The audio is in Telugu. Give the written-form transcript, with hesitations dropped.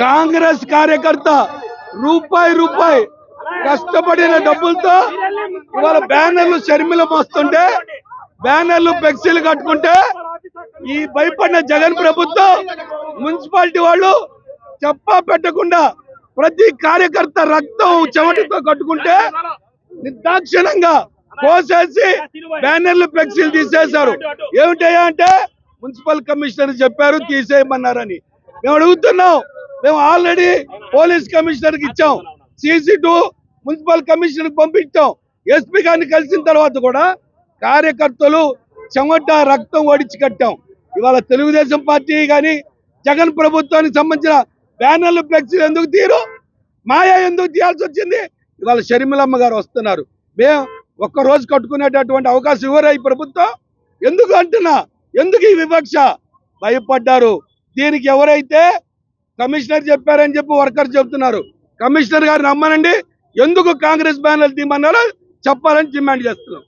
కాంగ్రెస్ కార్యకర్త రూపాయి కష్టపడిన డబ్బులతో ఇవాళ బ్యానర్లు షర్మిల మోస్తుంటే, బ్యానర్లు ఫ్లెక్సీలు కట్టుకుంటే ఈ భయపడిన జగన్ ప్రభుత్వం మున్సిపాలిటీ వాళ్ళు చెప్పా పెట్టకుండా ప్రతి కార్యకర్త రక్తం చెమటతో కట్టుకుంటే నిర్దాక్షిణంగా కోసేసి బ్యానర్లు ఫ్లెక్సీలు తీసేశారు. ఏమిటయ్యా అంటే మున్సిపల్ కమిషనర్ చెప్పారు తీసేయమన్నారని. మేము అడుగుతున్నాం, మేము ఆల్రెడీ పోలీస్ కమిషనర్ కి ఇచ్చాం, CC2 మున్సిపల్ కమిషనర్ కి పంపించాం. SP గారిని కలిసిన తర్వాత కూడా కార్యకర్తలు చెమట రక్తం ఓడించి కట్టాం. ఇవాళ తెలుగుదేశం పార్టీ కానీ జగన్ ప్రభుత్వానికి సంబంధించిన బ్యానర్లు ఫ్లెక్సీలు ఎందుకు తీరు, మాయా ఎందుకు తీయాల్సి వచ్చింది? ఇవాళ షర్మిలమ్మ గారు వస్తున్నారు, మేము ఒక్కరోజు కట్టుకునేటటువంటి అవకాశం ఇవ్వరా ఈ ప్రభుత్వం? ఎందుకు అంటున్నా, ఎందుకు ఈ వివక్ష? భయపడ్డారు. దీనికి ఎవరైతే కమిషనర్ చెప్పారని చెప్పి వర్కర్స్ చెప్తున్నారు, కమిషనర్ గారిని నమ్మనండి. ఎందుకు కాంగ్రెస్ బ్యానర్లు తీయమన్నారో చెప్పాలని డిమాండ్ చేస్తున్నాం.